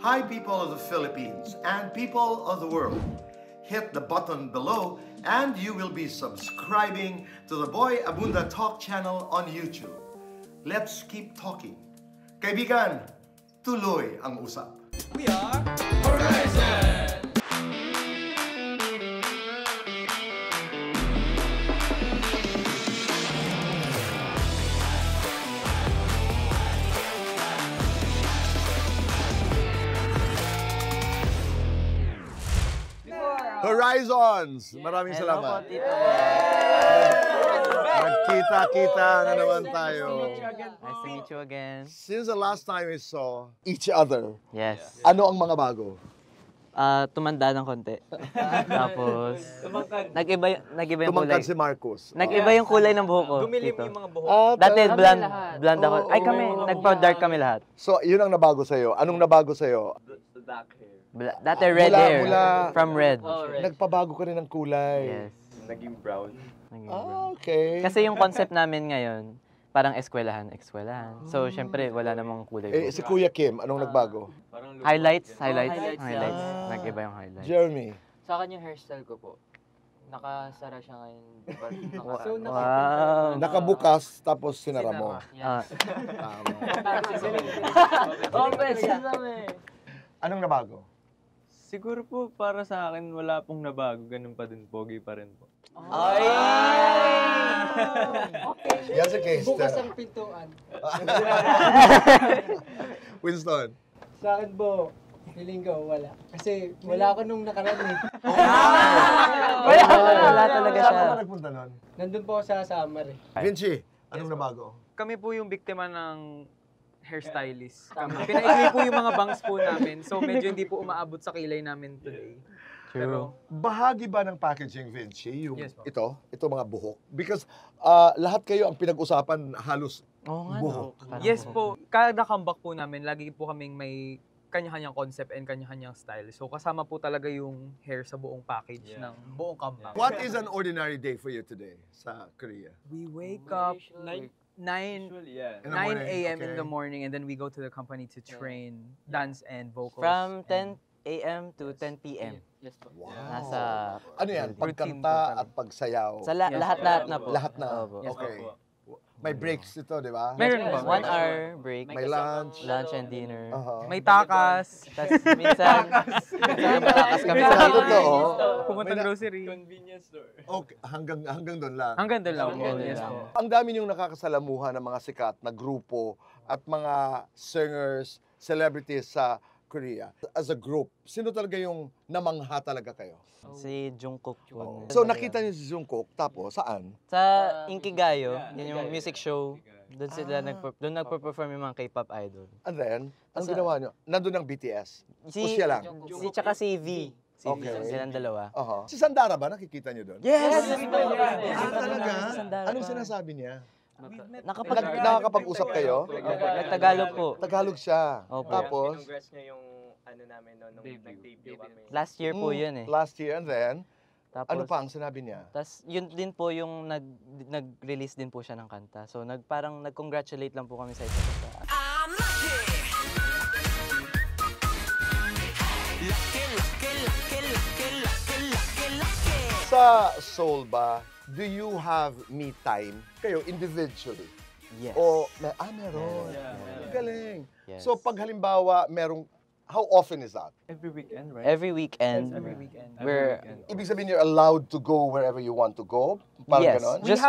Hi, people of the Philippines and people of the world. Hit the button below and you will be subscribing to the Boy Abunda Talk channel on YouTube. Let's keep talking. Kaibigan, tuloy ang usap. We are Horizon! Horizons! Maraming salamat. Magkita-kita na naman tayo. Nice to meet you again. Since the last time we saw each other, Yes. ano ang mga bago? Tumanda ng konti. Tapos, nag-iba yung Tumangkad kulay. si Marcos. Nag-iba yung kulay ng buhok ko. Gumilim Tito. yung mga buhok. Dati talaga? blonde ako. Ay kami, nagpa-dark kami lahat. So, yun ang nabago sa'yo. Anong nabago sa'yo? Dati red hair. From red. Nagpabago ka rin ng kulay. Yes. Naging brown. Okay. Kasi yung concept namin ngayon, parang eskwelahan. So, syempre, wala namang kulay. Si Kuya Kim, anong nagbago? Highlights. highlights. Nag-iba yung highlights. Jeremy. Sa akin yung hairstyle ko po. Nakasara siya ngayon. Wow. Nakabukas, tapos sinara mo. Anong nabago? Siguro po para sa akin wala pong nabago, ganun pa din, pogi pa rin po. Ay! Okay. Yan si Case. Bukas ang pintuan. Winston. Sa akin po, feeling ko wala. Kasi wala ako nung nakaraan eh. Wala talaga siya. Saan ka nagpunta nun? Nandun po ako sa summer eh. Vinci, anong nabago? Kami po yung biktima ng hairstylist. Pinaikli po yung mga bangs po namin, so medyo hindi po umaabot sa kilay namin today. Pero Bahagi ba ng packaging, Vinci, yung Yes, po. ito mga buhok? Because lahat kayo ang pinag-usapan halos Oo nga, buhok. no? yes po, kada comeback po namin, lagi po kaming may kanya-kanyang concept and kanya-kanyang style. So kasama po talaga yung hair sa buong package ng buong comeback. What is an ordinary day for you today sa Korea? We wake up 9 In the 9 morning, a.m. in okay. the morning and then we go to the company to train dance and vocals. From 10 a.m. to 10 p.m. Yes po. Wow. Nasa Ano yan? Routine po Pagkanta kami. at pagsayaw? Sa lahat na po. Lahat na? Opo. Okay. May breaks ito, di ba? Meron po. 1 hour break. May lunch. Lunch and dinner. May takas. Tapos minsan matakas kami sa Minsan kitchen. totoo. Pumunta May na- grocery. Okay, hanggang doon lang. Hanggang doon lang po. Hanggang doon Yes lang. po. Ang dami niyong nakakasalamuhan ng mga sikat na grupo at mga singers, celebrities sa Korea. As a group, sino talaga yung namangha talaga kayo? Si Jungkook po. So nakita niyo si Jungkook, tapos saan? Sa Inkigayo, yun yung music show. Doon sila nagpo-perform yung mga K-pop idol. And then, ang Sa- ginawa niyo, nandun ang BTS. O siya lang? Si tsaka si V. Si Okay. V, silang dalawa. Si Sandara ba, nakikita niyo doon? Yes! Talaga? Sandara Anong pa. sinasabi niya? Nakapag-usap kayo? Nagtagalog po. Tagalog siya. Opo. Tapos, Congrats niya yung ano namin no, nung nag-debut kami. Last year po yun eh. last year, and then, Tapos, ano pa ang sinabi niya? Tapos yun din po yung nag-release din po siya ng kanta. So parang nag-congratulate lang po kami sa isa't isa. Sa Seoul ba, do you have me time? Kayo, individually? Yes. O, meron. Galing. Yes. So, pag halimbawa, how often is that? Every weekend, right? Every weekend, we're Ibig sabihin, you're allowed to go wherever you want to go? Parang Yes. ganon? Just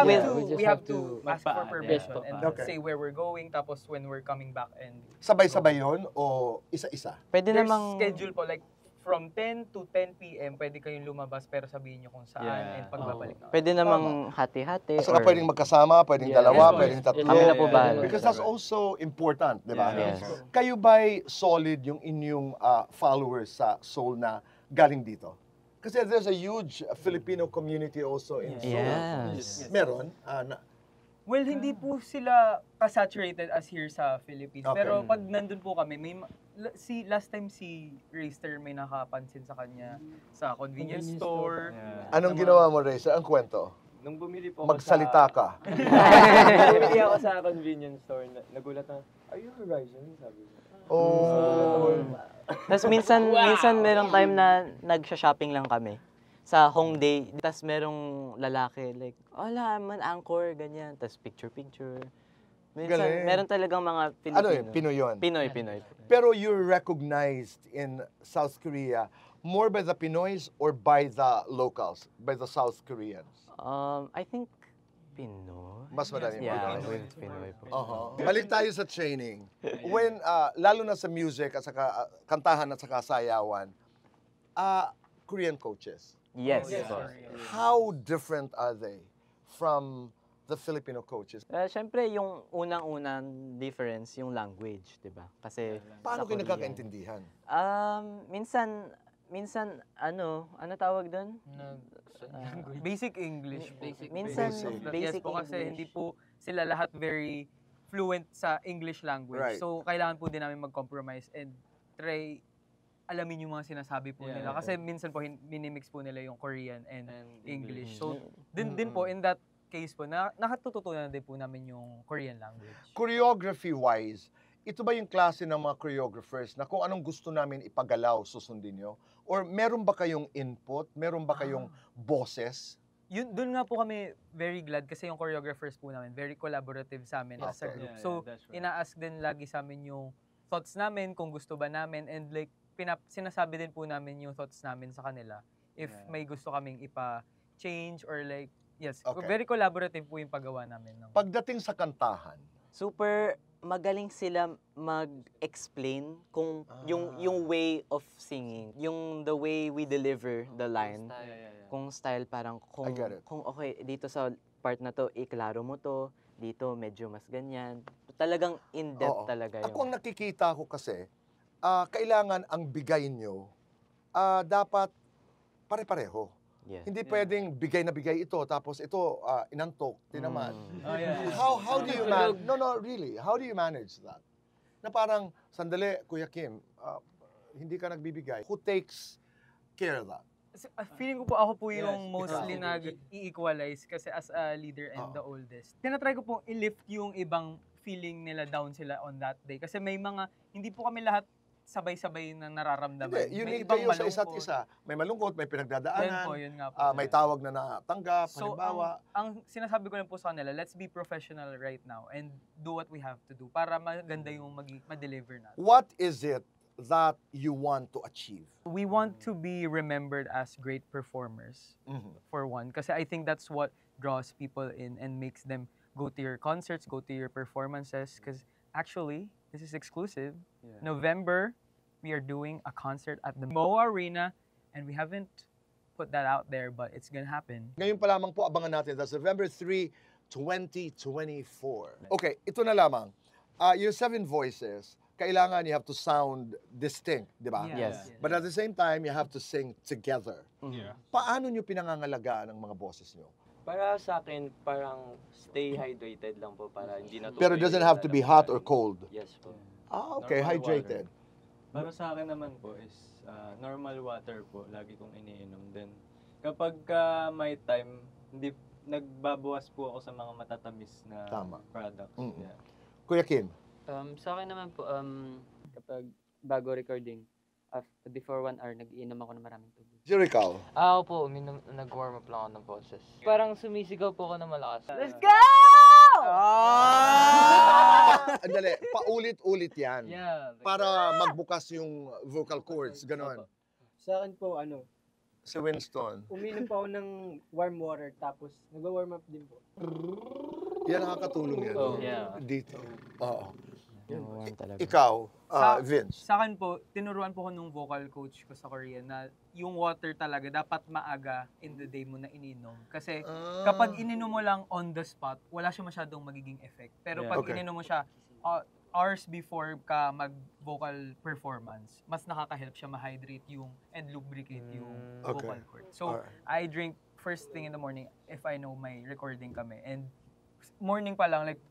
We have to ask for permission Yes po. and Okay. say where we're going, tapos when we're coming back and Sabay-sabay yun o isa-isa? pwede there's namang schedule po like from 10 to 10 p.m. pwede kayong lumabas pero sabihin niyo kung saan Yeah. and pagbabalik na. pwede namang hati-hati. Saka pwedeng magkasama, pwedeng dalawa, pwedeng tatlo. Kami na po bahala. Because that's also important, di ba? Yes. Kayo ba'y solid yung inyong followers sa Seoul na galing dito? Kasi there's a huge Filipino community also in Seoul. Yes. Meron? Well, hindi po sila ka-saturated as here sa Philippines. Okay. Pero pag nandun po kami, last time si Rayster may nakapansin sa kanya sa convenience store. Anong ginawa mo, Racer? Ang kwento? Nung bumili po ako Magsalita ka. bumili ako sa convenience store, nagulat na, are you Horizon? Sabi ko. Oh. Tapos minsan merong time na nagsha-shopping lang kami sa Hongdae. Tapos merong lalaki like, "Hola, I'm an anchor," ganyan. Tapos picture. Minsan Galing. meron talagang mga Filipino. Ano yun? Pinoy yun? Pinoy. Pero you're recognized in South Korea more by the Pinoys or by the locals, by the South Koreans? I think Pinoy. Mas madami Yeah, Pinoy. with Pinoy po. Balik tayo sa training. When, lalo na sa music at saka kantahan at saka sayawan, Korean coaches, Yes. how different are they from the Filipino coaches? Siyempre, yung unang-unang difference, yung language, di ba? Kasi Paano sa kayo Korean, nagkakaintindihan? minsan, ano tawag doon? Basic English. Minsan, Basic. basic Yes po, kasi English. hindi po sila lahat very fluent sa English language. Right. So, kailangan po din namin mag-compromise and try alamin yung mga sinasabi po nila. Kasi minsan po, minimix po nila yung Korean and English. So, din po, in that case po, nakatututunan din po namin yung Korean language. Choreography-wise, ito ba yung klase ng mga choreographers na kung anong gusto namin ipagalaw, susundin nyo? Or meron ba kayong input? Meron ba kayong boses? Doon nga po kami very glad kasi yung choreographers po namin, very collaborative sa amin as a group. So, ina-ask din lagi sa amin yung thoughts namin, kung gusto ba namin, and like, sinasabi din po namin yung thoughts namin sa kanila if may gusto kaming ipa-change or like, yes, very collaborative po yung paggawa namin. Pagdating sa kantahan, Super magaling sila mag-explain kung yung way of singing, yung the way we deliver the line. Kung style parang I get it. kung okay dito sa part na to iklaro mo to, dito medyo mas ganyan. Talagang in-depth talaga yung. Ako ang nakikita ko kasi, kailangan ang bigay nyo, dapat pare-pareho. Yes. Hindi pwedeng bigay na bigay ito, tapos ito, inantok, tinaman. How do you manage? No, really. How do you manage that? Na parang, sandali, Kuya Kim, hindi ka nagbibigay. Who takes care of that? Feeling ko po ako po yung mostly nag-i-equalize kasi as a leader and the oldest. Tinatry ko pong i-lift yung ibang feeling nila down sila on that day. Kasi may mga, hindi po kami lahat sabay-sabay na nararamdaman. Hindi, May unique ibang kayo sa isa't malungkot. isa. May malungkot, may Yan pinagdadaanan, po, yun nga po. may tawag na natanggap, So, halimbawa. ang sinasabi ko lang po sa kanila, let's be professional right now and do what we have to do para maganda yung ma-deliver natin. What is it that you want to achieve? We want to be remembered as great performers, for one. Kasi I think that's what draws people in and makes them go to your concerts, go to your performances. Because actually, this is exclusive. November, we are doing a concert at the MOA Arena and we haven't put that out there, but it's gonna happen. Ngayon pa lamang po, abangan natin. That's November 3, 2024. Okay, ito na lamang. Your 7 voices, kailangan you have to sound distinct, di ba? Yes. But at the same time, you have to sing together. Paano nyo pinangangalagaan ang mga boses nyo? Para sa akin, parang stay hydrated lang po para hindi natutuyo. Pero it doesn't have to be hot or cold. Yes po. Okay, Normal hydrated. Para sa akin naman po is normal water po, lagi kong iniinom. Then kapag may time, hindi nagbabawas po ako sa mga matatamis na Tama. products. Mm. Yeah. Kuya Kim, Sa akin naman po, kapag bago recording, before 1 hour, nag-iinom ako ng maraming tubig. Jerical. Ako po, nag-warm up lang ako ng boses. Parang sumisigaw po ako ng malakas. Let's go! Andali, paulit-ulit yan. Yeah. Para magbukas yung vocal cords, ganon. Sa akin po, Si Winston. uminom pa ako ng warm water, tapos nag-warm up din po. Yan nakakatulong yan. Oh, yeah. Dito. Oo. Yung warm talaga. Ikaw, Sa- Vince. Sa akin po, tinuruan po ko nung vocal coach ko sa Korea na yung water talaga dapat maaga in the day mo na ininom. Kasi kapag ininom mo lang on the spot, wala siya masyadong magiging effect. Pero pag Okay. ininom mo siya hours before ka mag-vocal performance, mas nakaka-help siya ma-hydrate yung and lubricate yung Okay. vocal cord. So, Alright. I drink first thing in the morning if I know may recording kami. And morning pa lang, like,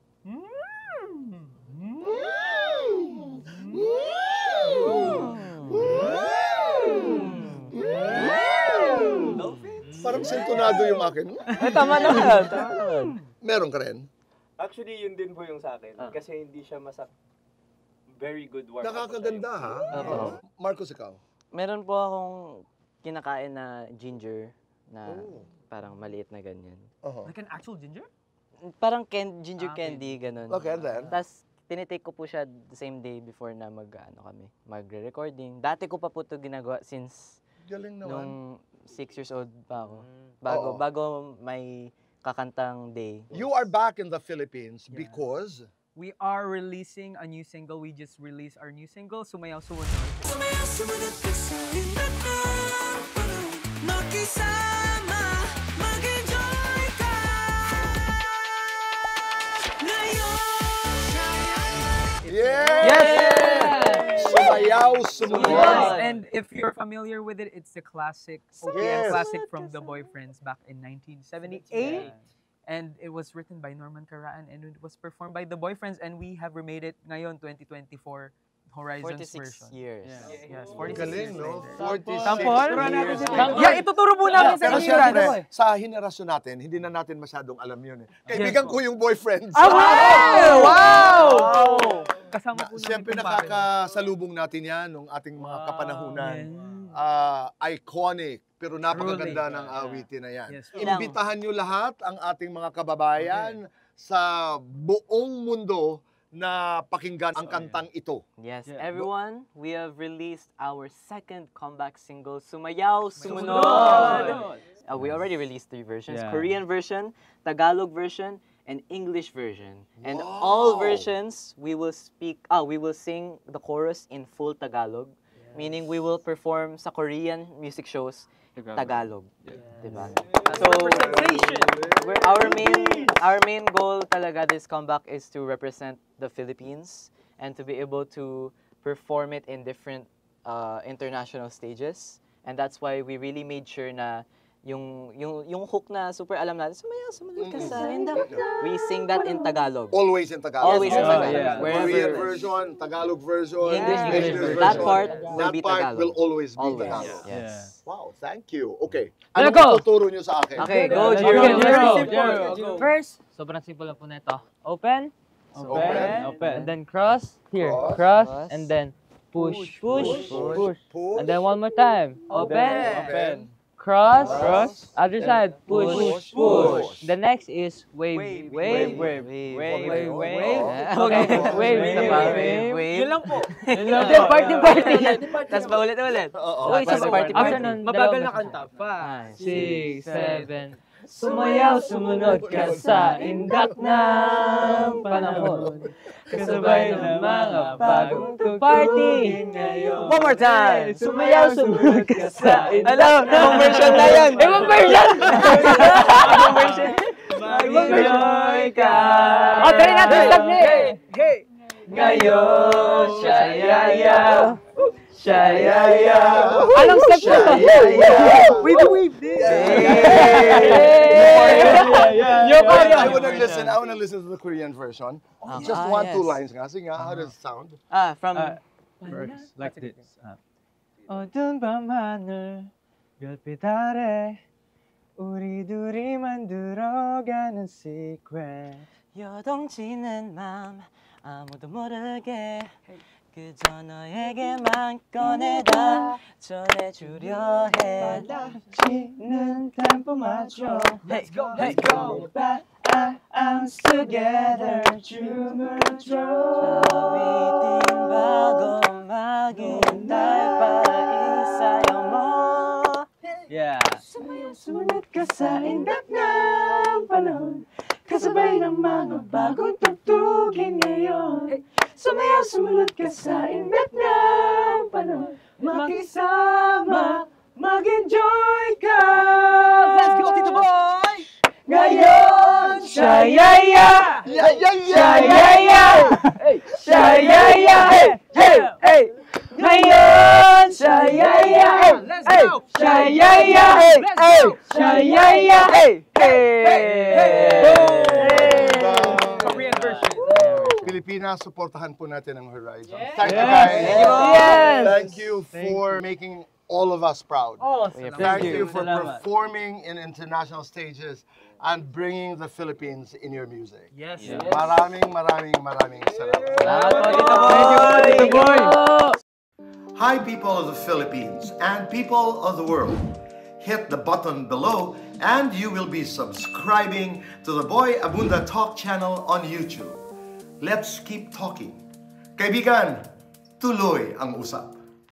Parang sintonado yung akin. Tama naman, tama naman. Meron ka rin? Actually, yun din po yung sa akin. Kasi hindi siya very good warm-up. Nakakaganda ha? Oo. Marcos, ikaw? Meron po akong kinakain na ginger na parang maliit na ganyan. Like an actual ginger? Parang ginger candy, ganun. Okay, and then? Tapos, tinitake ko po siya the same day before na magre-recording. Dati ko pa po ito ginagawa since Galing naman. nung 6 years old pa ako. Oo. Bago may kakantang day. You are back in the Philippines because... We are releasing a new single. We just released our new single, Sumayaw Sumunod. Sumunod ka sa inat na makisama, mag-enjoy ka ngayon. Yes! Sumayaw, sumunod. Yes, and if you're familiar with it, it's the classic OPM Yes. classic from The Boyfriends back in 1978. And it was written by Norman Caraan and it was performed by The Boyfriends, and we have remade it ngayon 2024 Horizons 46 version. years. Yes, 46 Galing, years no? later. 46 Tampon? years. Yeah, ituturo po namin sa Pero inyo. siyempre, sa henerasyon natin, hindi na natin masyadong alam yun eh. Kaibigan ko yung boyfriends. Wow! Kasama po namin Siyempre kung bakit. nakakasalubong natin yan nung ating mga kapanahunan. Iconic, pero napakaganda ng awitin na yan. Yes. Imbitahan nyo lahat ang ating mga kababayan sa buong mundo na pakinggan ang kantang ito. Yes, everyone, we have released our second comeback single, Sumayaw Sumunod. We already released 3 versions, Korean version, Tagalog version, and English version. And all versions, we will sing the chorus in full Tagalog, meaning we will perform sa Korean music shows Tagalog. Diba? So, our main goal talaga this comeback is to represent the Philippines and to be able to perform it in different international stages. And that's why we really made sure na yung hook na super alam natin, sumayaw, sumunod ka sa akin. We sing that in Tagalog. Always in Tagalog. Always in Tagalog. yeah. Korean version, Tagalog version, English version. version. That part will be That part Tagalog. will always be Always. Tagalog. Yes. Wow, thank you. Okay. Let's Anong go! tuturo nyo sa akin? Okay, go, Okay, Jiro. First, sobrang simple lang po na ito. Open, Open. and then cross, here, Cross. cross, and then push, push, push, Push. and then one more time. Open, Open. cross, Cross. other side, push, Push. The next is wave, wave, Wave. Okay, wave, Wave. Yun lang po. Then party. Tapos pa ulit. Oo. Uy, sa party. After nun, Mabagal na dalawa kanta. 5, 6, 7. Sumayaw, sumunod ka sa indak ng panahon. Kasabay ng mga bagong party ngayon. One more time. Sumayaw, sumunod ka sa indak. Alam, ibang version na yan. Ibang version! Ibang version. Mag-enjoy ka. O, tari natin sa ni. Ngayon, shayayaw. Shayayaw. Anong step na to? Wave din. I wanna listen to the Korean version. Just one, two yes. lines nga. Sige nga, how does it sound? From First, like this. 어두운 밤 하늘 별빛 아래 우리 둘이 만들어가는 secret. 여동치는 맘 아무도 모르게 그저 너에게만 꺼내다 전해주려 해. 지는 템포마저 Let's go, let's go. Arms together 춤을 춰. Awitin bago maghintay pa isayaw mo. Yeah. Sumunod ka sa indak ng panahon. Kasabay ng mga bagong tugtugin ngayon. Sumayaw, sumunod ka sa indak ng panahon. Makisama, mag-enjoy ka. Let's go, Tito Boy! Ngayon, shayaya! Shayaya! Shayaya! Hey! Ngayon, shayaya! Let's go! Shayaya! Shayaya! Korean version. Pilipinas, supportahan po natin ang Horizon. Thank you guys. Yes. Thank you for making all of us proud. Oh, Thank you for Salamat. performing in international stages and bringing the Philippines in your music. Yes. Maraming salamat. Salamat po, Tito Boy! Tito Boy! Hi, people of the Philippines and people of the world. Hit the button below and you will be subscribing to the Boy Abunda Talk channel on YouTube. Let's keep talking. Kaibigan, tuloy ang usap.